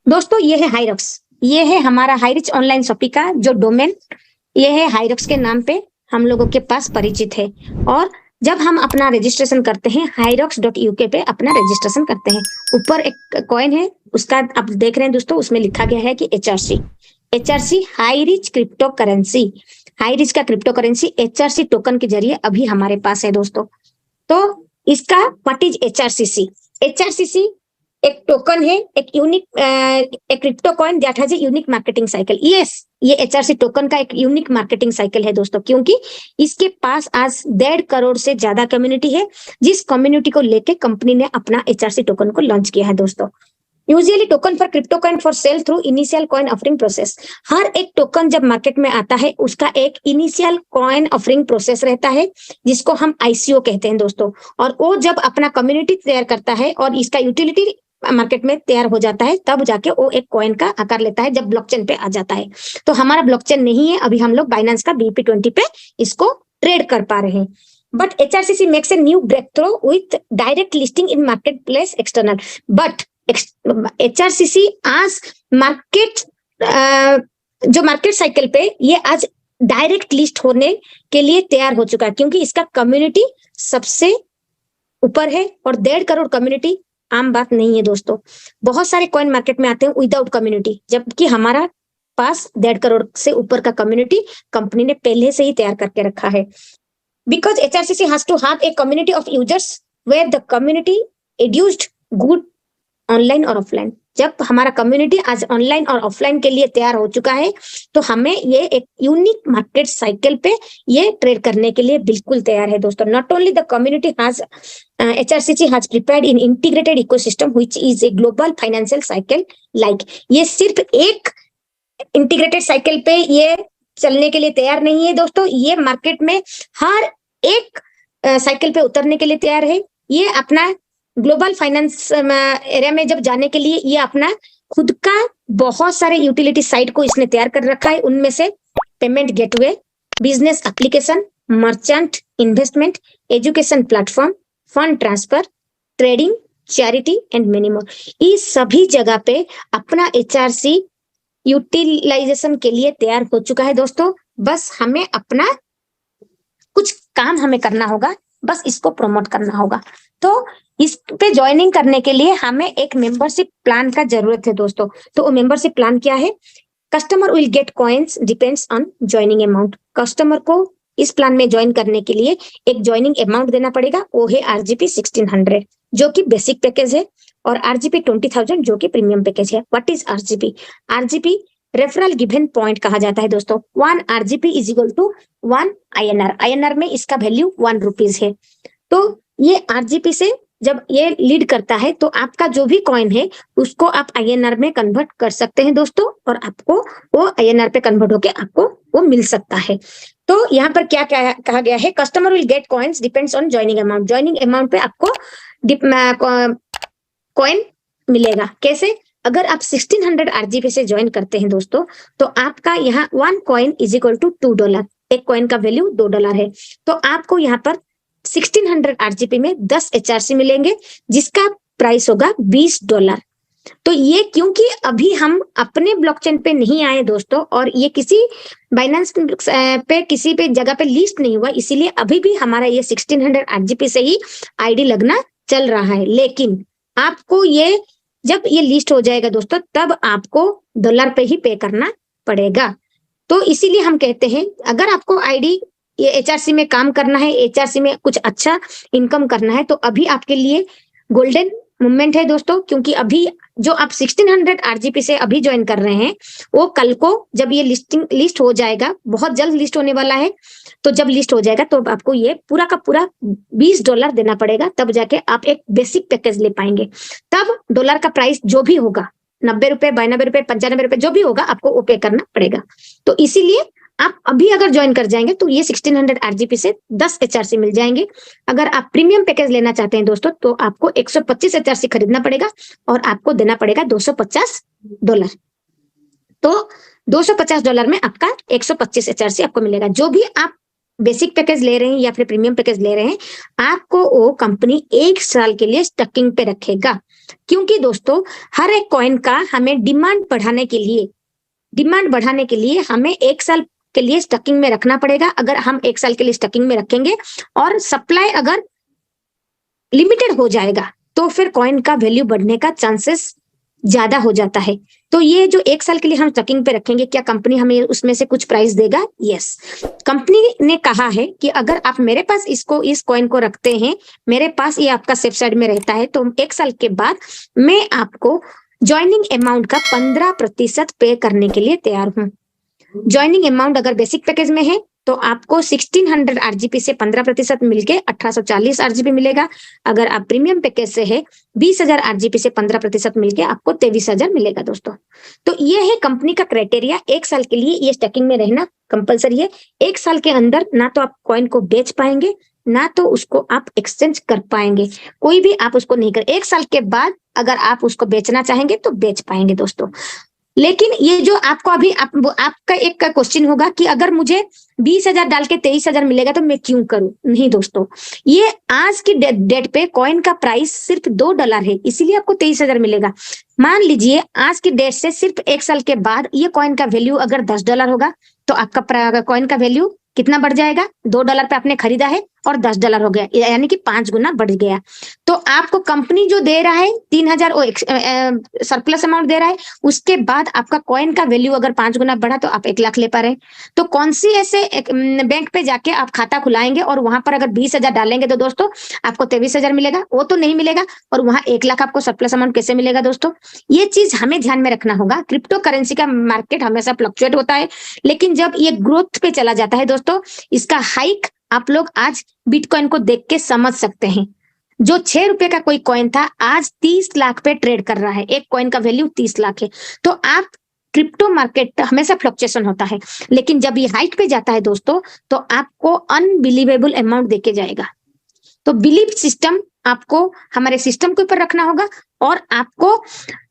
दोस्तों ये है हाइरक्स, ये है हमारा हाईरिच ऑनलाइन शॉपिंग का जो डोमेन, ये है हाइरक्स के नाम पे हम लोगों के पास परिचित है। और जब हम अपना रजिस्ट्रेशन करते हैं hyrox.uk पे अपना रजिस्ट्रेशन करते हैं, ऊपर एक कॉइन है उसका आप देख रहे हैं दोस्तों, उसमें लिखा गया है कि HRC high rich crypto currency, high rich का क्रिप्टो करेंसी एचआरसी टोकन के जरिए अभी हमारे पास है दोस्तों। तो इसका व्हाट इज एचआरसीसी? एचआरसीसी एक टोकन है, एक यूनिक एक crypto coin that has a unique marketing cycle. Yes, ये एचआरसी टोकन का एक यूनिक मार्केटिंग साइकिल है दोस्तों, क्योंकि इसके पास आज 1.5 करोड़ से ज्यादा कम्युनिटी है, जिस कम्युनिटी को लेके कंपनी ने अपना एचआरसी टोकन को लॉन्च किया है दोस्तों। Usually token for crypto coin for sale through initial coin offering process. हर एक टोकन जब मार्केट में आता है उसका एक इनिशियल कॉइन ऑफरिंग प्रोसेस रहता है, जिसको हम आईसीओ कहते हैं दोस्तों। और वो जब अपना कम्युनिटी तैयार करता है और इसका यूटिलिटी मार्केट में तैयार हो जाता है, तब जाके वो एक कॉइन का आकार लेता है जब ब्लॉकचेन पे आ जाता है। तो हमारा ब्लॉकचेन नहीं है, अभी हम लोग बाइनेंस का BEP20 पे इसको ट्रेड कर पा रहे हैं। But HRCC makes a new breakthrough with direct listing in marketplace external. But HRCC आज मार्केट जो मार्केट साइकिल पे ये आज डायरेक्ट लिस्ट होने के लिए तैयार हो चुका है, क्योंकि इसका कम्युनिटी सबसे ऊपर है और 1.5 करोड़ कम्युनिटी आम बात नहीं है दोस्तों। बहुत सारे कॉइन मार्केट में आते हैं विदाउट कम्युनिटी, जबकि हमारा पास 1.5 करोड़ से ऊपर का कम्युनिटी कंपनी ने पहले से ही तैयार करके रखा है। Because HRCC has to have a community of users where the community educed good online और ऑफलाइन। जब हमारा कम्युनिटी आज ऑनलाइन और ऑफलाइन के लिए तैयार हो चुका है, तो हमें ये एक यूनिक मार्केट साइकिल पे ये ट्रेड करने के लिए बिल्कुल तैयार है दोस्तों। Not only the community has HRCC has prepared in integrated ecosystem which is a global financial cycle like। ये सिर्फ एक इंटीग्रेटेड साइकिल पे ये चलने के लिए तैयार नहीं है दोस्तों, ये मार्केट में हर एक साइकिल पे उतरने के लिए तैयार है। ये अपना ग्लोबल फाइनेंस एरिया में जब जाने के लिए ये अपना खुद का बहुत सारे यूटिलिटी साइट को इसने तैयार कर रखा है। उनमें से payment gateway, business application, merchant, investment, education platform, fund transfer, trading, charity and many more. इस सभी जगह पे अपना एचआरसी यूटिलाइजेशन के लिए तैयार हो चुका है दोस्तों। बस हमें अपना कुछ काम हमें करना होगा, बस इसको प्रमोट करना होगा। तो इस पे ज्वाइनिंग करने के लिए हमें एक मेंबरशिप प्लान का जरूरत है दोस्तों। तो वो मेंबरशिप प्लान क्या है? Customer will get coins depends on joining amount. Customer को इस प्लान में ज्वाइन करने के लिए एक ज्वाइनिंग अमाउंट देना पड़ेगा, वो है RGP 1600 जो कि बेसिक पैकेज है, और RGP 20,000 जो कि प्रीमियम पैकेज है। What is RGP? RGP referral given point कहा जाता है दोस्तों। 1 RGP is equal to 1 INR। INR में इसका वैल्यू 1 रुपीज है। तो ये RGP से जब ये लीड करता है तो आपका जो भी कॉइन है उसको आप INR में कन्वर्ट कर सकते हैं दोस्तों, और आपको वो INR पे कन्वर्ट होके आपको वो मिल सकता है। तो यहाँ पर क्या क्या कहा गया है? Customer will get coins depends on joining amount. Joining amount पे आपको कॉइन मिलेगा। कैसे? अगर आप 1600 RGP से ज्वाइन करते हैं दोस्तों, तो आपका यहाँ 1 कॉइन इज इक्वल टू $2। एक कॉइन का वैल्यू $2 है। तो आपको यहाँ पर 1600 RGP में 10 HRC मिलेंगे, जिसका प्राइस होगा $20। तो ये क्योंकि अभी हम अपने ब्लॉकचेन पे नहीं आए दोस्तों, और ये किसी बाइनेंस पे किसी पे जगह पे लिस्ट नहीं हुआ, इसीलिए अभी भी हमारा ये 1600 RGP से ही आईडी लगना चल रहा है। लेकिन आपको ये जब ये लिस्ट हो जाएगा दोस्तों, तब आपको डॉलर पे ही पे करना पड़ेगा। तो इसीलिए हम कहते हैं अगर आपको आईडी ये HRC में काम करना है, HRC में कुछ अच्छा इनकम करना है, तो अभी आपके लिए गोल्डन मूवमेंट है दोस्तों। क्योंकि अभी जो आप 1600 RGP से अभी ज्वाइन कर रहे हैं, वो कल को जब ये लिस्ट हो जाएगा, बहुत जल्द लिस्ट होने वाला है, तो जब लिस्ट हो जाएगा तो आपको ये पूरा का पूरा $20 देना पड़ेगा, तब जाके आप एक बेसिक पैकेज ले पाएंगे। तब डॉलर का प्राइस जो भी होगा, 90 रुपए, 92 रुपए, 95 रुपए, जो भी होगा आपको वो पे करना पड़ेगा। तो इसीलिए आप अभी अगर ज्वाइन कर जाएंगे तो ये 1600 RGP से 10 HRC मिल जाएंगे। अगर आप प्रीमियम पैकेज लेना चाहते हैं दोस्तों, तो आपको 125 HRC खरीदना पड़ेगा और आपको देना पड़ेगा $250। तो $250 में आपका 125 HRC आपको मिलेगा। जो भी आप बेसिक पैकेज ले रहे हैं या फिर प्रीमियम पैकेज ले रहे हैं, आपको वो कंपनी 1 साल के लिए स्टकिंग पे रखेगा। क्योंकि दोस्तों हर एक कॉइन का हमें डिमांड बढ़ाने के लिए हमें 1 साल के लिए स्टकिंग में रखना पड़ेगा। अगर हम 1 साल के लिए स्टकिंग में रखेंगे और सप्लाई अगर लिमिटेड हो जाएगा तो फिर कॉइन का वैल्यू बढ़ने का चांसेस ज्यादा हो जाता है। तो ये जो 1 साल के लिए हम स्टकिंग पे रखेंगे, क्या कंपनी हमें उसमें से कुछ प्राइस देगा? यस, कंपनी ने कहा है कि अगर आप मेरे पास इस कॉइन को रखते हैं, मेरे पास ये आपका सेफ साइड में रहता है, तो 1 साल के बाद मैं आपको ज्वाइनिंग अमाउंट का 15% पे करने के लिए तैयार हूँ। ज्वाइनिंग अमाउंट अगर बेसिक पैकेज में है तो आपको 1600 आरजीपी से 15% मिलके 1840 आरजीपी मिलेगा। अगर आप प्रीमियम पैकेज से है 20,000 आरजीपी से 15% मिलके आपको 23,000 मिलेगा दोस्तों। तो ये है कंपनी का क्राइटेरिया। 1 साल के लिए ये स्टैकिंग में रहना कंपलसरी है। 1 साल के अंदर ना तो आप कॉइन को बेच पाएंगे, ना तो उसको आप एक्सचेंज कर पाएंगे, कोई भी आप उसको नहीं कर। 1 साल के बाद अगर आप उसको बेचना चाहेंगे तो बेच पाएंगे दोस्तों। लेकिन ये जो आपको अभी आपका एक क्वेश्चन होगा कि अगर मुझे 20,000 डाल के 23,000 मिलेगा तो मैं क्यों करूं? नहीं दोस्तों, ये आज की डेट पे कॉइन का प्राइस सिर्फ $2 है, इसीलिए आपको 23,000 मिलेगा। मान लीजिए आज की डेट से सिर्फ 1 साल के बाद ये कॉइन का वैल्यू अगर $10 होगा तो आपका कॉइन का वैल्यू कितना बढ़ जाएगा? $2 पे आपने खरीदा है और $10 हो गया, यानी कि 5 गुना बढ़ गया। तो आपको कंपनी जो दे रहा है 3,000 सरप्लस अमाउंट दे रहा है, उसके बाद आपका कॉइन का वैल्यू अगर 5 गुना बढ़ा तो आप 1 लाख ले पा रहे हैं। तो कौन सी ऐसे बैंक पे जाके आप खाता खुलाएंगे और वहां पर अगर 20,000 डालेंगे तो दोस्तों आपको 23,000 मिलेगा? वो तो नहीं मिलेगा। और वहां 1 लाख आपको सरप्लस अमाउंट कैसे मिलेगा दोस्तों? ये चीज हमें ध्यान में रखना होगा। क्रिप्टो करेंसी का मार्केट हमेशा फ्लक्चुएट होता है, लेकिन जब ये ग्रोथ पे चला जाता है दोस्तों, इसका हाइक आप लोग आज बिटकॉइन को देख के समझ सकते हैं। जो 6 रुपए का कोई कॉइन था आज 30 लाख पे ट्रेड कर रहा है। एक कॉइन का वैल्यू 30 लाख है। तो आप क्रिप्टो मार्केट हमेशा फ्लक्चुएशन होता है, लेकिन जब ये हाइट पे जाता है दोस्तों तो आपको अनबिलीवेबल अमाउंट देके जाएगा। तो बिलीव सिस्टम आपको हमारे सिस्टम के ऊपर रखना होगा और आपको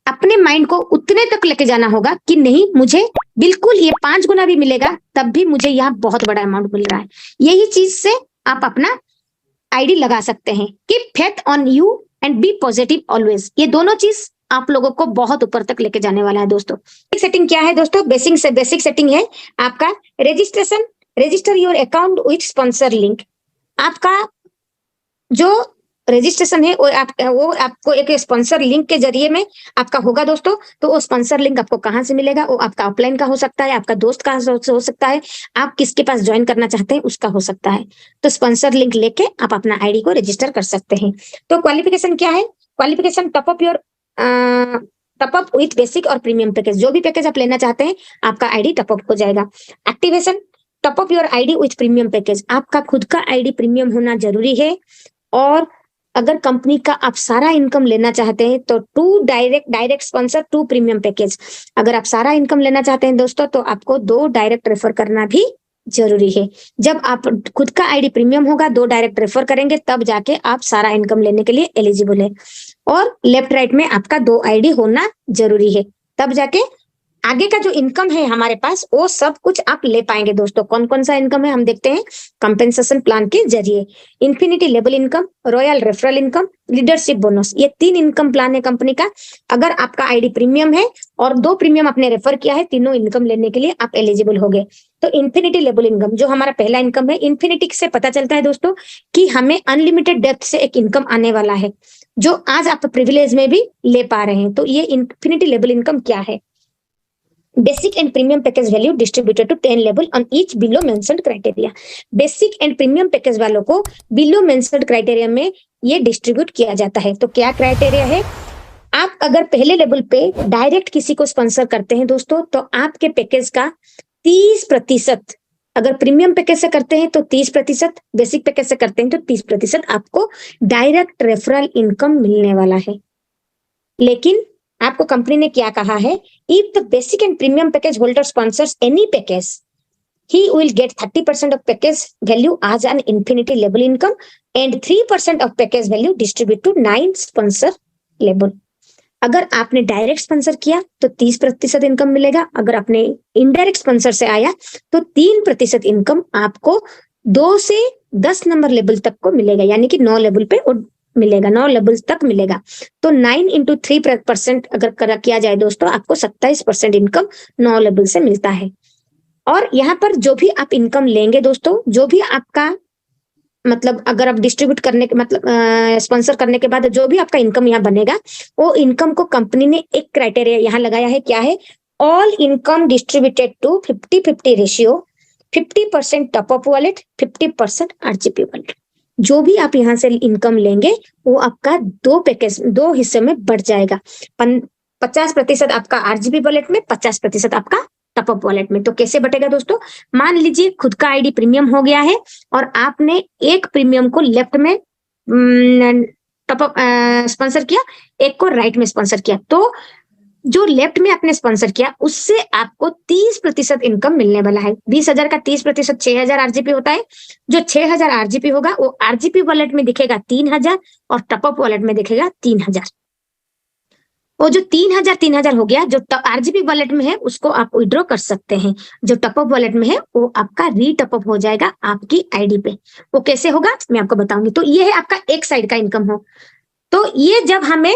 अपने माइंड को उतने तक लेके जाना होगा कि नहीं, मुझे बिल्कुल ये 5 गुना भी मिलेगा तब भी मुझे यहाँ बहुत बड़ा अमाउंट मिल रहा है। यही चीज से आप अपना आईडी लगा सकते हैं। Keep faith on you and be positive always. ये दोनों चीज आप लोगों को बहुत ऊपर तक लेके जाने वाला है दोस्तों। सेटिंग क्या है दोस्तों? बेसिक सेटिंग है आपका register your account with sponsor link. आपका जो रजिस्ट्रेशन है वो आपको एक स्पॉन्सर लिंक के जरिए में आपका होगा दोस्तों। तो वो स्पॉन्सर लिंक आपको कहाँ से मिलेगा? वो आपका ऑफलाइन का हो सकता है, आपका दोस्त का हो सकता है, आप किसके पास ज्वाइन करना चाहते हैं उसका हो सकता है। तो स्पॉन्सर लिंक लेके आप अपना आईडी को रजिस्टर कर सकते हैं। तो क्वालिफिकेशन क्या है? Qualification top up with basic और प्रीमियम पैकेज। जो भी पैकेज आप लेना चाहते हैं आपका आईडी टॉप अप हो जाएगा। Activation top up your ID with premium package. आपका खुद का आईडी प्रीमियम होना जरूरी है। और अगर कंपनी का आप सारा इनकम लेना चाहते हैं तो 2 डायरेक्ट स्पॉन्सर 2 प्रीमियम पैकेज। अगर आप सारा इनकम लेना चाहते हैं दोस्तों तो आपको 2 डायरेक्ट रेफर करना भी जरूरी है। जब आप खुद का आईडी प्रीमियम होगा, 2 डायरेक्ट रेफर करेंगे, तब जाके आप सारा इनकम लेने के लिए एलिजिबल है। और लेफ्ट राइट में आपका 2 आईडी होना जरूरी है, तब जाके आगे का जो इनकम है हमारे पास वो सब कुछ आप ले पाएंगे दोस्तों। कौन कौन सा इनकम है हम देखते हैं। कंपेंसेशन प्लान के जरिए infinity level income, royal referral income, leadership bonus, ये 3 इनकम प्लान है कंपनी का। अगर आपका आईडी प्रीमियम है और 2 प्रीमियम आपने रेफर किया है, तीनों इनकम लेने के लिए आप एलिजिबल हो गए। तो इन्फिनिटी लेवल इनकम जो हमारा पहला इनकम है, इन्फिनिटी से पता चलता है दोस्तों कि हमें अनलिमिटेड डेप्थ से एक इनकम आने वाला है जो आज आप प्रिविलेज में भी ले पा रहे हैं। तो ये इन्फिनिटी लेवल इनकम क्या है? Basic and premium package value distributed to 10 level on each below mentioned criteria. Basic and premium package वालों को बिलो मेंशन्ड क्राइटेरिया में ये डिस्ट्रीब्यूट किया जाता है। तो क्या क्राइटेरिया है? आप अगर पहले लेवल पे डायरेक्ट किसी को स्पॉन्सर करते हैं दोस्तों तो आपके पैकेज का 30%, अगर प्रीमियम पैकेज से करते हैं तो 30%, बेसिक पैकेज से करते हैं तो 30% आपको डायरेक्ट रेफरल इनकम मिलने वाला है। लेकिन आपको कंपनी ने क्या कहा है? If the basic and premium package holder sponsors any package, he will get 30% of package value as an infinity level income and 3% of package value distribute to 9 sponsor level. अगर आपने डायरेक्ट स्पॉन्सर किया तो 30% income मिलेगा। अगर आपने indirect sponsor से आया तो 3% इनकम आपको 2 से 10 नंबर लेवल तक को मिलेगा, यानी कि 9 लेवल पे मिलेगा, 9 लेवल तक मिलेगा। तो 9 इंटू 3% अगर किया जाए दोस्तों, आपको 27% इनकम 9 लेवल से मिलता है। और यहाँ पर जो भी आप इनकम लेंगे दोस्तों, जो भी आपका मतलब अगर आप डिस्ट्रीब्यूट करने के मतलब स्पॉन्सर करने के बाद जो भी आपका इनकम यहाँ बनेगा, वो इनकम को कंपनी ने एक क्राइटेरिया यहाँ लगाया है, क्या है? All income distributed to 50-50 ratio, 50% top up wallet, 50% RGP wallet. जो भी आप यहाँ से इनकम लेंगे वो आपका दो हिस्से में बढ़ जाएगा। 50% आपका आरजीपी वॉलेट में, 50% आपका टॉप अप वॉलेट में। तो कैसे बटेगा दोस्तों? मान लीजिए खुद का आईडी प्रीमियम हो गया है और आपने एक प्रीमियम को लेफ्ट में टॉप अप स्पॉन्सर किया, एक को राइट में स्पॉन्सर किया। तो जो लेफ्ट में आपने स्पॉन्सर किया उससे आपको 30% इनकम मिलने वाला है। 20,000 का 30% 6,000 आरजीपी होता है। जो 6,000 आरजीपी होगा वो आरजीपी वॉलेट में दिखेगा 3,000 और टॉप अप वॉलेट में दिखेगा 3,000। वो जो 3,000 हो गया, जो आरजीपी वॉलेट में है उसको आप विड्रॉ कर सकते हैं। जो टॉप अप वॉलेट में है वो आपका रीटॉप अप हो जाएगा आपकी आईडी पे। वो कैसे होगा मैं आपको बताऊंगी। तो ये है आपका एक साइड का इनकम हो। तो ये जब हमें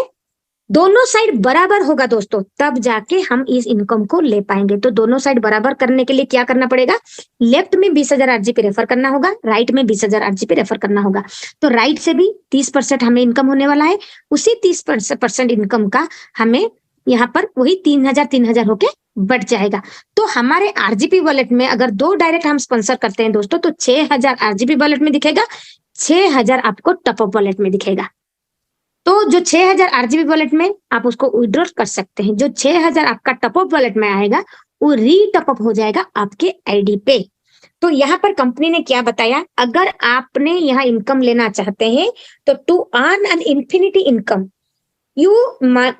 दोनों साइड बराबर होगा दोस्तों, तब जाके हम इस इनकम को ले पाएंगे। तो दोनों साइड बराबर करने के लिए क्या करना पड़ेगा? लेफ्ट में 20,000 आरजीपी रेफर करना होगा, राइट में 20,000 आरजीपी रेफर करना होगा। तो राइट से भी 30% हमें इनकम होने वाला है। उसी 30% इनकम का हमें यहाँ पर वही 3,000 होके बढ़ जाएगा। तो हमारे आरजीपी वॉलेट में अगर 2 डायरेक्ट हम स्पॉन्सर करते हैं दोस्तों, तो 6,000 आरजीपी वॉलेट में दिखेगा, 6,000 आपको टॉप अप वॉलेट में दिखेगा। तो जो 6,000 आरजीबी वॉलेट में आप उसको विड्रॉ कर सकते हैं। जो 6,000 आपका टॉप अप वॉलेट में आएगा वो रीटॉप अप हो जाएगा आपके आईडी पे। तो यहाँ पर कंपनी ने क्या बताया, अगर आपने यहाँ इनकम लेना चाहते हैं तो to earn an infinity income you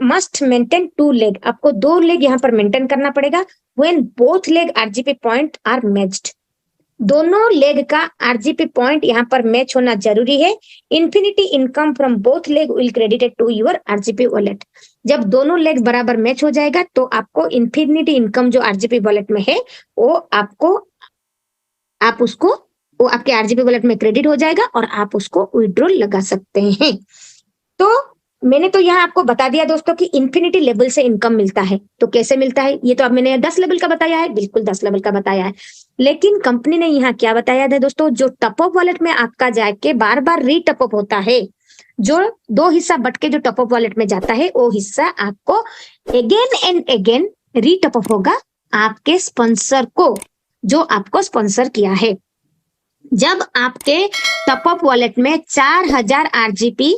must maintain 2 leg. आपको 2 लेग यहाँ पर मेंटेन करना पड़ेगा। When both leg RGP point are matched, दोनों लेग का आरजीपी पॉइंट यहाँ पर मैच होना जरूरी है। Infinity income from both leg will credited to your RGP wallet. जब दोनों लेग बराबर मैच हो जाएगा तो आपको इन्फिनिटी इनकम जो आरजीपी वॉलेट में है वो वो आपके आरजीपी वॉलेट में क्रेडिट हो जाएगा और आप उसको विड्रॉ लगा सकते हैं। तो मैंने तो यहाँ आपको बता दिया दोस्तों कि इन्फिनिटी लेवल से इनकम मिलता है। तो कैसे मिलता है? ये तो अब मैंने 10 लेवल का बताया है, बिल्कुल 10 लेवल का बताया है। लेकिन कंपनी ने यहाँ क्या बताया था दोस्तों, जो टॉप अप वॉलेट में आपका जाके बार बार रीटॉप अप होता है, जो 2 हिस्सा बट के जो टॉप अप वॉलेट में जाता है वो हिस्सा आपको अगेन एंड अगेन रीटॉप अप होगा आपके स्पॉन्सर को, जो आपको स्पॉन्सर किया है। जब आपके टॉप अप वॉलेट में 4,000 आरजीपी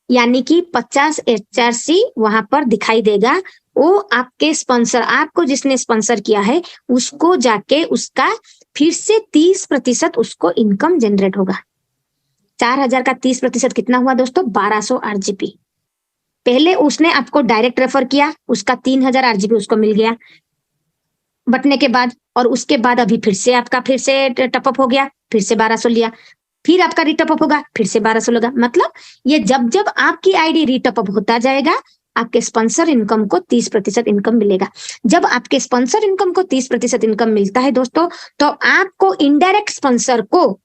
यानी कि 50 एचआरसी वहां पर दिखाई देगा, वो आपके स्पॉन्सर, आपको जिसने स्पॉन्सर किया है उसको जाके उसका फिर से 30% उसको इनकम जनरेट होगा। 4,000 का 30% कितना हुआ दोस्तों? 1,200 आरजीपी। पहले उसने आपको डायरेक्ट रेफर किया, उसका 3,000 आरजीपी उसको मिल गया बटने के बाद, और उसके बाद अभी फिर से आपका फिर से टॉप अप हो गया, फिर से 1,200 लिया, फिर आपका रीटॉप अप होगा, फिर से 1,200 होगा। मतलब ये जब जब आपकी आईडी रीटॉप अप होता जाएगा आपके स्पॉन्सर इनकम को 30% इनकम मिलेगा। जब आपके स्पॉन्सर इनकम को 30% इनकम मिलता है दोस्तों, तो आपको इनडायरेक्ट स्पॉन्सर को,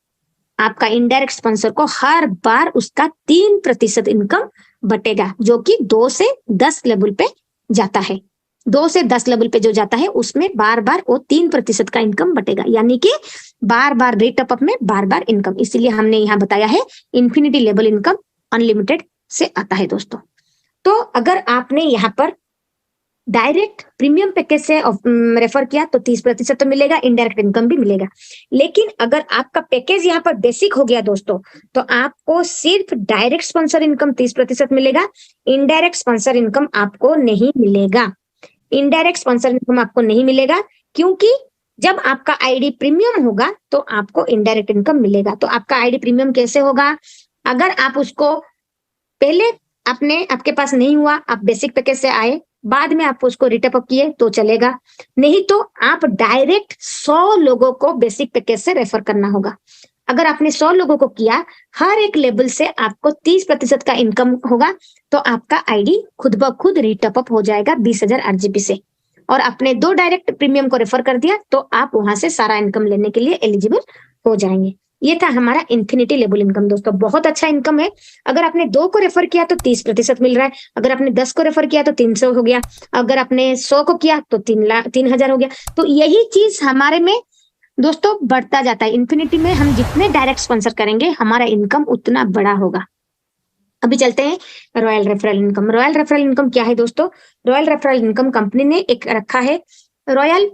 आपका इनडायरेक्ट स्पॉन्सर को हर बार उसका 3% इनकम बटेगा, जो कि 2 से 10 लेवल पे जाता है। 2 से 10 लेवल पे जो जाता है उसमें बार बार वो 3% का इनकम बटेगा, यानी कि बार बार रेट अप में बार बार इनकम। इसीलिए हमने यहाँ बताया है इन्फिनिटी लेवल इनकम अनलिमिटेड से आता है दोस्तों। तो अगर आपने यहाँ पर डायरेक्ट प्रीमियम पैकेज से रेफर किया तो 30% तो मिलेगा, इनडायरेक्ट इनकम भी मिलेगा। लेकिन अगर आपका पैकेज यहाँ पर बेसिक हो गया दोस्तों, तो आपको सिर्फ डायरेक्ट स्पॉन्सर इनकम 30% मिलेगा, इनडायरेक्ट स्पॉन्सर इनकम आपको नहीं मिलेगा। इनडायरेक्ट स्पॉन्सर इनकम आपको नहीं मिलेगा क्योंकि जब आपका आईडी प्रीमियम होगा तो आपको इनडायरेक्ट इनकम मिलेगा। तो आपका आईडी प्रीमियम कैसे होगा? अगर आप उसको पहले आपके पास नहीं हुआ, आप बेसिक पैकेज से आए, बाद में आप उसको रिटअप अप किए तो चलेगा, नहीं तो आप डायरेक्ट 100 लोगों को बेसिक पैकेज से रेफर करना होगा। अगर आपने 100 लोगों को किया, हर एक लेवल से आपको 30% का इनकम होगा, तो आपका आईडी खुद ब खुद रिटअप अप हो जाएगा 20,000 आरजीपी से। और आपने 2 डायरेक्ट प्रीमियम को रेफर कर दिया तो आप वहां से सारा इनकम लेने के लिए एलिजिबल हो जाएंगे। ये था हमारा इन्फिनिटी लेवल इनकम दोस्तों, बहुत अच्छा इनकम है। अगर आपने 2 को रेफर किया तो 30% मिल रहा है, अगर आपने 10 को रेफर किया तो 300 हो गया, अगर आपने 100 को किया तो 3,000 हो गया। तो यही चीज हमारे में दोस्तों बढ़ता जाता है। इन्फिनिटी में हम जितने डायरेक्ट स्पॉन्सर करेंगे हमारा इनकम उतना बड़ा होगा। अभी चलते हैं royal referral income. Royal referral income क्या है दोस्तों? रॉयल रेफरल इनकम कंपनी ने एक रखा है रॉयल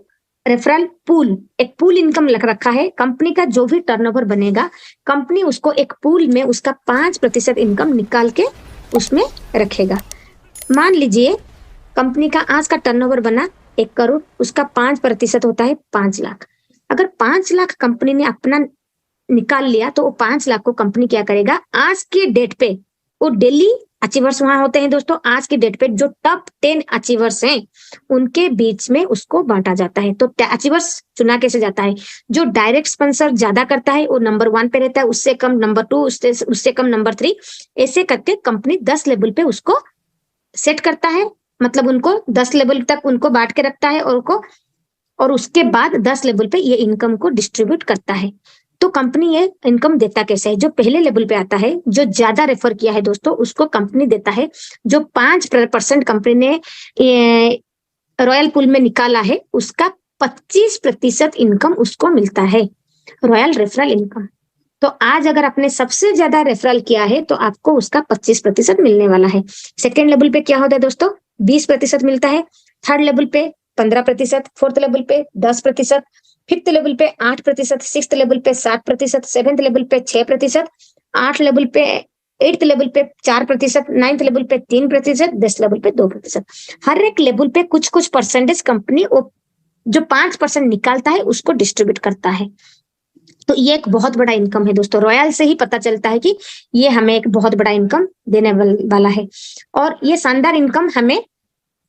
रेफरल पूल, एक पूल इनकम रखा है। कंपनी का जो भी टर्नओवर बनेगा कंपनी उसको एक पूल में उसका 5% इनकम निकाल के उसमें रखेगा। मान लीजिए कंपनी का आज का टर्नओवर बना 1 करोड़, उसका 5% होता है 5 लाख। अगर 5 लाख कंपनी ने अपना निकाल लिया तो वो 5 लाख को कंपनी क्या करेगा, आज के डेट पे वो डेली अचीवर्स वहां होते हैं दोस्तों, आज के डेट पे जो टॉप 10 अचीवर्स हैं उनके बीच में उसको बांटा जाता है। तो अचीवर्स चुना कैसे जाता है? जो डायरेक्ट स्पॉन्सर ज्यादा करता है वो नंबर 1 पे रहता है, उससे कम नंबर 2, उससे कम नंबर 3, ऐसे करके कंपनी 10 लेवल पे उसको सेट करता है। मतलब उनको 10 लेवल तक उनको बांट के रखता है और उसके बाद 10 लेवल पे ये इनकम को डिस्ट्रीब्यूट करता है। तो कंपनी ये इनकम देता कैसे है? जो पहले लेवल पे आता है, जो ज्यादा रेफर किया है दोस्तों, उसको कंपनी देता है। जो 5% कंपनी ने रॉयल पूल में निकाला है उसका 25% इनकम उसको मिलता है, रॉयल रेफरल इनकम। तो आज अगर आपने सबसे ज्यादा रेफरल किया है तो आपको उसका 25% मिलने वाला है। सेकेंड लेवल पे क्या होता है दोस्तों? 20% मिलता है। थर्ड लेवल पे 15%, फोर्थ लेवल पे 10%, फिफ्थ लेवल पे 8%, सिक्स्थ लेवल पे 7%, सेवेंथ लेवल पे 6%, 8 लेवल पे 8th लेवल पे 4%, 9th लेवल पे 3%, 10 लेवल पे 2%। हर एक लेवल पे कुछ कुछ परसेंटेज कंपनी जो 5% निकालता है उसको डिस्ट्रीब्यूट करता है। तो ये एक बहुत बड़ा इनकम है दोस्तों। रॉयल से ही पता चलता है कि ये हमें एक बहुत बड़ा इनकम देने वाला है। और ये शानदार इनकम हमें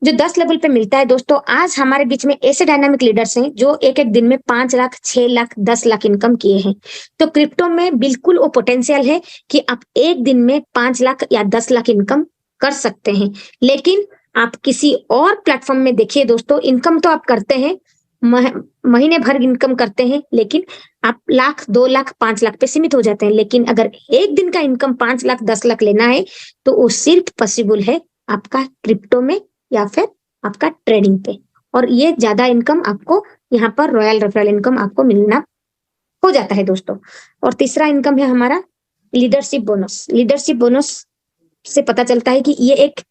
जो 10 लेवल पे मिलता है दोस्तों, आज हमारे बीच में ऐसे डायनामिक लीडर्स हैं जो एक एक दिन में 5 लाख, 6 लाख, 10 लाख इनकम किए हैं। तो क्रिप्टो में बिल्कुल वो पोटेंशियल है कि आप एक दिन में 5 लाख या 10 लाख इनकम कर सकते हैं। लेकिन आप किसी और प्लेटफॉर्म में देखिए दोस्तों, इनकम तो आप करते हैं, महीने भर इनकम करते हैं, लेकिन आप लाख, 2 लाख, 5 लाख पे सीमित हो जाते हैं। लेकिन अगर एक दिन का इनकम 5 लाख, 10 लाख लेना है तो वो सिर्फ पॉसिबल है आपका क्रिप्टो में या फिर आपका ट्रेडिंग पे। और ये ज्यादा इनकम आपको यहाँ पर रॉयल रेफरल इनकम आपको मिलना हो जाता है दोस्तों। और तीसरा इनकम है हमारा लीडरशिप बोनस। लीडरशिप बोनस से पता चलता है कि ये एक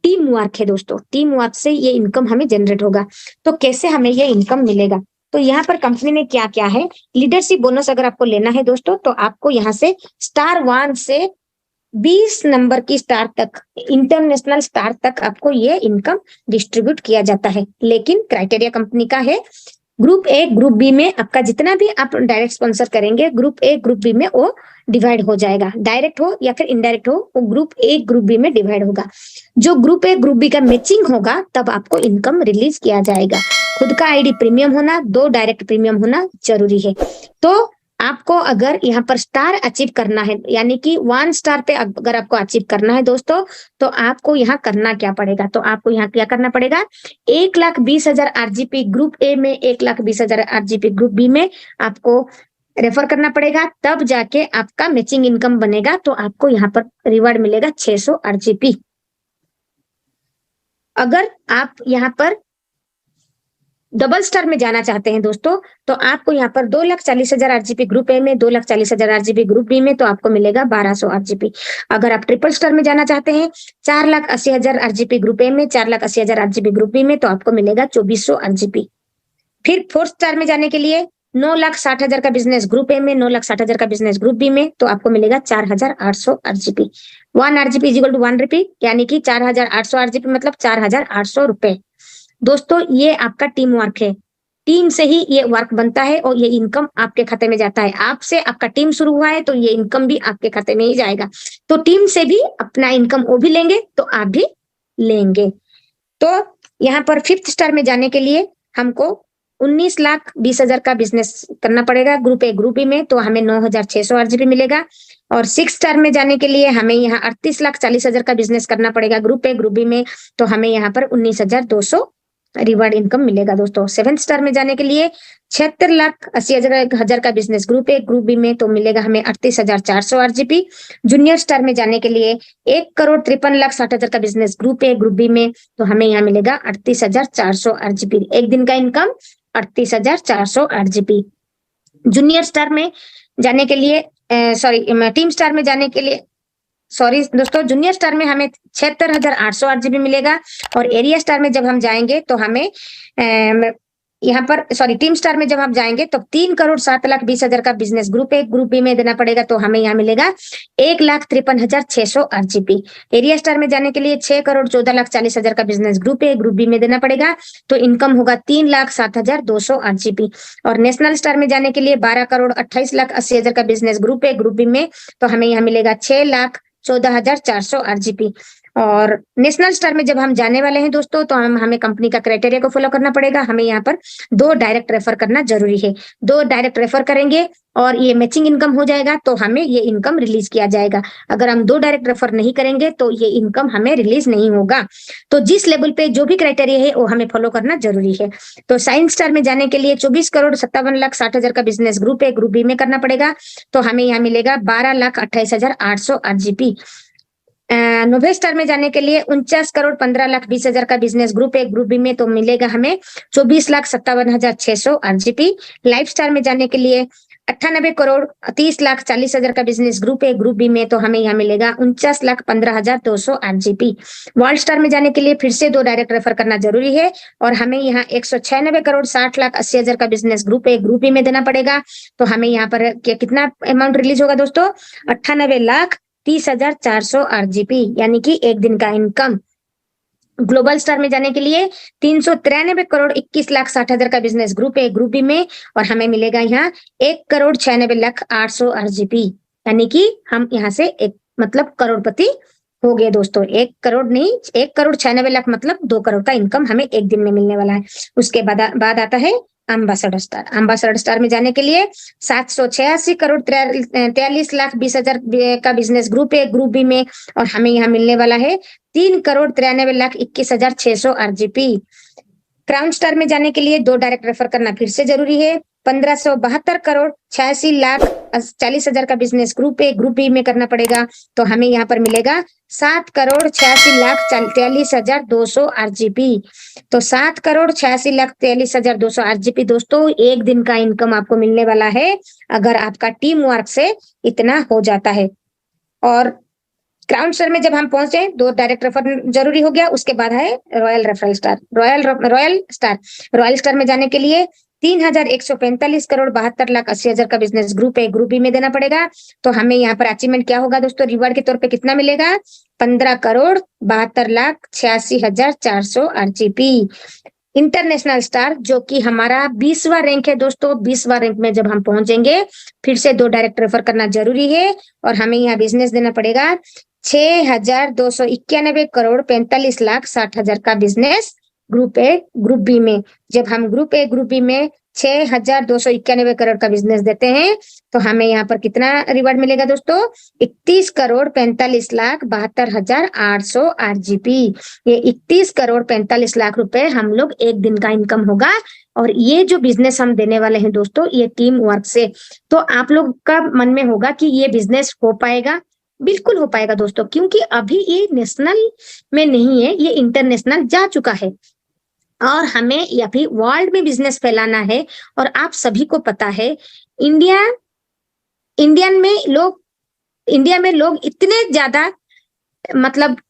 टीम वर्क है दोस्तों, टीम वर्क से ये इनकम हमें जनरेट होगा। तो कैसे हमें ये इनकम मिलेगा? तो यहाँ पर कंपनी ने क्या क्या है, लीडरशिप बोनस अगर आपको लेना है दोस्तों तो आपको यहाँ से स्टार 1 से 20 नंबर की स्टार तक, इंटरनेशनल स्टार तक आपको ये इनकम डिस्ट्रीब्यूट किया जाता है। लेकिन क्राइटेरिया कंपनी का है, ग्रुप ए ग्रुप बी में आपका जितना भी आप डायरेक्ट स्पॉन्सर करेंगे ग्रुप ए ग्रुप बी में वो डिवाइड हो जाएगा। डायरेक्ट हो या फिर इनडायरेक्ट हो, वो ग्रुप ए ग्रुप बी में डिवाइड होगा। जो ग्रुप ए ग्रुप बी का मैचिंग होगा तब आपको इनकम रिलीज किया जाएगा। खुद का आईडी प्रीमियम होना, 2 डायरेक्ट प्रीमियम होना जरूरी है। तो आपको अगर यहाँ पर स्टार अचीव करना है, यानी कि 1 स्टार पे अगर आपको अचीव करना है दोस्तों, तो आपको यहाँ करना क्या पड़ेगा? तो आपको यहाँ क्या करना पड़ेगा? 1,20,000 आरजीपी ग्रुप ए में, 1,20,000 आरजीपी ग्रुप बी में आपको रेफर करना पड़ेगा, तब जाके आपका मैचिंग इनकम बनेगा। तो आपको यहाँ पर रिवार्ड मिलेगा 600 आरजीपी। अगर आप यहाँ पर डबल स्टार में जाना चाहते हैं दोस्तों, तो आपको यहाँ पर 2,40,000 आरजीपी ग्रुप ए में, 2,40,000 आरजीपी ग्रुप बी में, तो आपको मिलेगा 1200 आरजीपी। अगर आप ट्रिपल स्टार में जाना चाहते हैं, 4,80,000 आरजीपी ग्रुप ए में, 4,80,000 आरजीपी ग्रुप बी में, तो आपको मिलेगा 2400 आरजीपी। फिर 4th स्टार में जाने के लिए 9,60,000 का बिजनेस ग्रुप ए में, 9,60,000 का बिजनेस ग्रुप बी में, तो आपको मिलेगा 4,800 RGP. 1 RGP is equal to 1 rupee, यानी कि 4,800 आरजीपी मतलब 4,800 रुपए। दोस्तों ये आपका टीम वर्क है, टीम से ही ये वर्क बनता है और ये इनकम आपके खाते में जाता है। आपसे आपका टीम शुरू हुआ है तो ये इनकम भी आपके खाते में ही जाएगा। तो टीम से भी अपना इनकम वो भी लेंगे तो आप भी लेंगे। तो यहाँ पर 5th स्टार में जाने के लिए हमको 19,20,000 का बिजनेस करना पड़ेगा ग्रुप ए ग्रुप बी में, तो हमें 9,600 आरजीपी मिलेगा। और 6 स्टार में जाने के लिए हमें यहाँ 38,40,000 का बिजनेस करना पड़ेगा ग्रुप ए ग्रुप बी में, तो हमें यहाँ पर 19,200 रिवार्ड इनकम मिलेगा दोस्तों। 7th स्टार में जाने के लिए 76,80,000 का बिजनेस ग्रुप है, ग्रुप बी में तो मिलेगा हमें 38,400 आरजीपी। जूनियर स्टार में जाने के लिए 1,53,60,000 का बिजनेस ग्रुप है, ग्रुप बी में तो हमें यहाँ मिलेगा 38,400 आरजीपी। एक दिन का इनकम 38,400 आरजीपी। जूनियर स्टार में जाने के लिए टीम स्टार में जाने के लिए दोस्तों, जूनियर स्टार में हमें 76,800 आरजीबी मिलेगा। और एरिया स्टार में जब हम जाएंगे तो हमें यहाँ पर टीम स्टार में जब हम जाएंगे तो 3,07,20,000 का बिजनेस ग्रुप है, ग्रुप बी में देना पड़ेगा तो हमें यहाँ मिलेगा 1,53,600 आरजीबी। एरिया स्टार में जाने के लिए 6,14,40,000 का बिजनेस ग्रुप है, ग्रुप बी में देना पड़ेगा तो इनकम होगा 3,07,200 आरजीबी। और नेशनल स्टार में जाने के लिए 12,28,80,000 का बिजनेस ग्रुप है, ग्रुप बी में तो हमें यहाँ मिलेगा 6,14,400 आरजीपी। और नेशनल स्टार में जब हम जाने वाले हैं दोस्तों तो हमें कंपनी का क्राइटेरिया को फॉलो करना पड़ेगा। हमें यहाँ पर 2 डायरेक्ट रेफर करना जरूरी है। 2 डायरेक्ट रेफर करेंगे और ये मैचिंग इनकम हो जाएगा तो हमें ये इनकम रिलीज किया जाएगा। अगर हम 2 डायरेक्ट रेफर नहीं करेंगे तो ये इनकम हमें रिलीज नहीं होगा। तो जिस लेवल पे जो भी क्राइटेरिया है वो हमें फॉलो करना जरूरी है। तो साइंस स्टार में जाने के लिए 24,57,60,000 का बिजनेस ग्रुप है, ग्रुप बी में करना पड़ेगा तो हमें यहाँ मिलेगा 12,28,800 आरजीपी। नोवे स्टार में जाने के लिए 49,15,20,000 का बिजनेस ग्रुप है, ग्रुप बी में तो मिलेगा हमें 24,57,600 आरजीपी। लाइफ स्टार में जाने के लिए 98,30,40,000 का बिजनेस ग्रुप है, ग्रुप बी में तो हमें यहाँ मिलेगा 49,15,200 आरजीपी। वर्ल्ड स्टार में जाने के लिए फिर से 2 डायरेक्ट रेफर करना जरूरी है और हमें यहाँ 196,60,80,000 का बिजनेस ग्रुप है, ग्रुप बी में देना पड़ेगा तो हमें यहाँ पर कितना अमाउंट रिलीज होगा दोस्तों, 98,30,400 आरजीपी, यानी कि एक दिन का इनकम। ग्लोबल स्टार में जाने के लिए 393,21,60,000 का बिजनेस ग्रुप है, ग्रुप बी में और हमें मिलेगा यहाँ 1,96,08,000 आरजीपी, यानी कि हम यहाँ से करोड़पति हो गए दोस्तों। 1 करोड़ नहीं, 1,96,00,000 मतलब 2 करोड़ का इनकम हमें एक दिन में मिलने वाला है। उसके बाद आता है एम्बेसडर स्टार। एम्बेसडर स्टार में जाने के लिए 786,43,20,000 का बिजनेस ग्रुप है, ग्रुप बी में और हमें यहाँ मिलने वाला है 3,93,21,600 आरजीपी। क्राउन स्टार में जाने के लिए 2 डायरेक्ट रेफर करना फिर से जरूरी है। 15,72,86,40,000 का बिजनेस ग्रुप है, ग्रुप बी में करना पड़ेगा तो हमें यहाँ पर मिलेगा 7,86,43,200 आरजीपी। तो 7,86,43,200 आरजीपी दोस्तों, एक दिन का इनकम आपको मिलने वाला है अगर आपका टीम वर्क से इतना हो जाता है। और क्राउन स्टार में जब हम पहुंचे 2 डायरेक्ट रेफर जरूरी हो गया। उसके बाद है royal referral star. Royal star में जाने के लिए 3,145,72,80,000 का बिजनेस ग्रुप है, ग्रुप बी में देना पड़ेगा तो हमें यहाँ पर अचीवमेंट क्या होगा दोस्तों, रिवार्ड के तौर पे कितना मिलेगा, 15,72,86,400 आरजीपी। इंटरनेशनल स्टार जो कि हमारा 20वां रैंक है दोस्तों, 20वां रैंक में जब हम पहुंचेंगे फिर से 2 डायरेक्ट रेफर करना जरूरी है और हमें यहाँ बिजनेस देना पड़ेगा 6,291,45,60,000 का business group A group B में। जब हम ग्रुप ए ग्रुप बी में 6,291 करोड़ का बिजनेस देते हैं तो हमें यहाँ पर कितना रिवार्ड मिलेगा दोस्तों, 31,45,72,800 आरजीपी। ये 31,45,00,000 रुपए हम लोग एक दिन का इनकम होगा। और ये जो बिजनेस हम देने वाले हैं दोस्तों ये टीम वर्क से, तो आप लोग का मन में होगा कि ये बिजनेस हो पाएगा, बिल्कुल हो पाएगा दोस्तों, क्योंकि अभी ये नेशनल में नहीं है, ये इंटरनेशनल जा चुका है और हमें अभी वर्ल्ड में बिजनेस फैलाना है। और आप सभी को पता है इंडिया में लोग इतने ज्यादा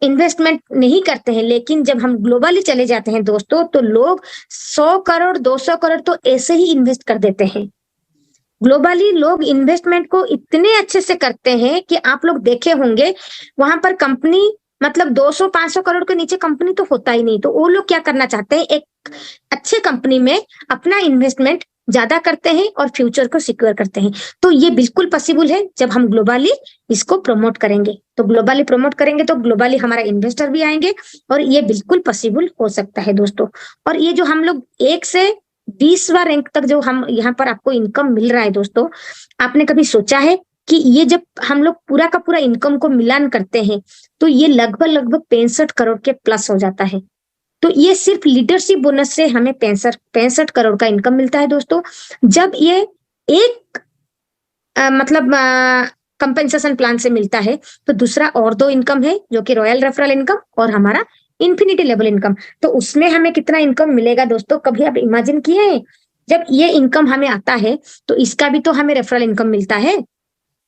इन्वेस्टमेंट नहीं करते हैं, लेकिन जब हम ग्लोबली चले जाते हैं दोस्तों तो लोग 100 करोड़ 200 करोड़ तो ऐसे ही इन्वेस्ट कर देते हैं। ग्लोबली लोग इन्वेस्टमेंट को इतने अच्छे से करते हैं कि आप लोग देखे होंगे वहां पर कंपनी 200-500 करोड़ के नीचे कंपनी तो होता ही नहीं। तो वो लोग क्या करना चाहते हैं, एक अच्छे कंपनी में अपना इन्वेस्टमेंट ज्यादा करते हैं और फ्यूचर को सिक्योर करते हैं। तो ये बिल्कुल पॉसिबल है जब हम ग्लोबली इसको प्रमोट करेंगे। तो ग्लोबली प्रमोट करेंगे तो ग्लोबली हमारा इन्वेस्टर भी आएंगे और ये बिल्कुल पॉसिबल हो सकता है दोस्तों। और ये जो हम लोग 1 से 20वां रैंक तक जो हम यहाँ पर आपको इनकम मिल रहा है दोस्तों, आपने कभी सोचा है कि ये जब हम लोग पूरा का पूरा इनकम को मिलान करते हैं तो ये लगभग 65 करोड़ के प्लस हो जाता है। तो ये सिर्फ लीडरशिप बोनस से हमें 65 करोड़ का इनकम मिलता है दोस्तों। जब ये एक मतलब कंपेंसेशन प्लान से मिलता है, तो दूसरा और दो इनकम है जो कि रॉयल रेफरल इनकम और हमारा इन्फिनिटी लेवल इनकम। तो उसमें हमें कितना इनकम मिलेगा दोस्तों, कभी आप इमेजिन किए हैं? जब ये इनकम हमें आता है तो इसका भी तो हमें रेफरल इनकम मिलता है,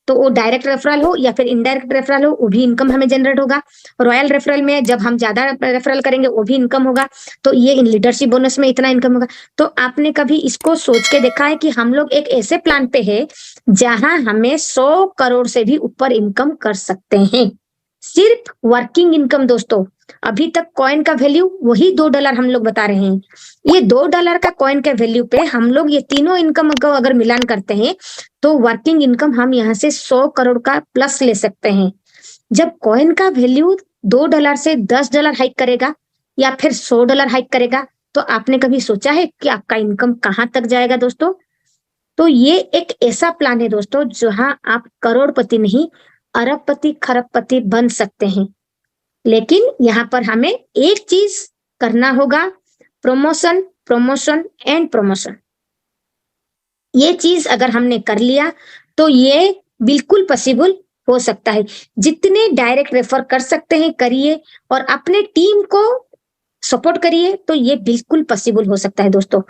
तो वो डायरेक्ट रेफरल हो या फिर इनडायरेक्ट रेफरल हो, वो भी इनकम हमें जनरेट होगा। रॉयल रेफरल में जब हम ज्यादा रेफरल करेंगे वो भी इनकम होगा। तो ये इन लीडरशिप बोनस में इतना इनकम होगा। तो आपने कभी इसको सोच के देखा है कि हम लोग एक ऐसे प्लान पे है जहां हमें 100 करोड़ से भी ऊपर इनकम कर सकते हैं, सिर्फ वर्किंग इनकम दोस्तों। अभी तक कॉइन का वैल्यू वही $2 हम लोग बता रहे हैं। ये $2 का कॉइन के वैल्यू पे हम लोग ये तीनों इनकम को अगर मिलान करते हैं तो वर्किंग इनकम हम यहाँ से 100 करोड़ का प्लस ले सकते हैं। जब कॉइन का वैल्यू $2 से $10 हाइक करेगा या फिर $100 हाइक करेगा, तो आपने कभी सोचा है कि आपका इनकम कहाँ तक जाएगा दोस्तों? तो ये एक ऐसा प्लान है दोस्तों जहां आप करोड़पति नहीं, अरबपति खरबपति बन सकते हैं। लेकिन यहाँ पर हमें एक चीज करना होगा, प्रमोशन प्रमोशन एंड प्रमोशन। ये चीज अगर हमने कर लिया तो ये बिल्कुल पॉसिबल हो सकता है। जितने डायरेक्ट रेफर कर सकते हैं करिए और अपने टीम को सपोर्ट करिए, तो ये बिल्कुल पॉसिबल हो सकता है दोस्तों।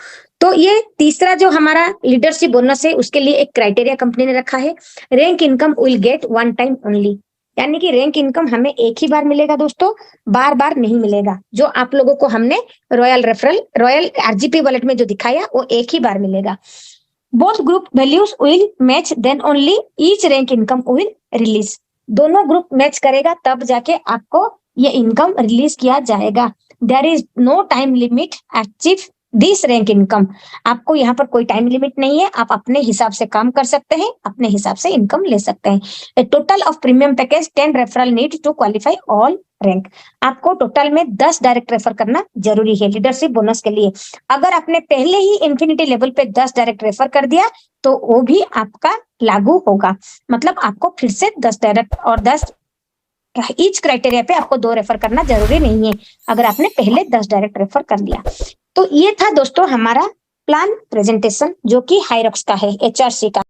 तो ये तीसरा जो हमारा लीडरशिप बोनस है उसके लिए एक क्राइटेरिया कंपनी ने रखा है, rank income will get one time only. यानी कि रैंक इनकम हमें एक ही बार मिलेगा दोस्तों, बार बार नहीं मिलेगा। जो आप लोगों को हमने royal referral royal RGP wallet में जो दिखाया वो एक ही बार मिलेगा। Both group values will match then only each rank income will release. दोनों ग्रुप मैच करेगा तब जाके आपको ये इनकम रिलीज किया जाएगा। There is no time limit achieve this rank income. आपको यहाँ पर कोई टाइम लिमिट नहीं है, आप अपने हिसाब से काम कर सकते हैं, अपने हिसाब से इनकम ले सकते हैं। A total of premium package 10 referral need to qualify all rank. आपको टोटल में 10 डायरेक्ट रेफर करना जरूरी है लीडरशिप बोनस के लिए। अगर आपने पहले ही इंफिनिटी लेवल पे 10 डायरेक्ट रेफर कर दिया तो वो भी आपका लागू होगा। मतलब आपको फिर से 10 डायरेक्ट और 10 ईच क्राइटेरिया पे आपको 2 रेफर करना जरूरी नहीं है, अगर आपने पहले 10 डायरेक्ट रेफर कर लिया। तो ये था दोस्तों हमारा प्लान प्रेजेंटेशन जो कि हायरॉक्स का है, एचआरसी का।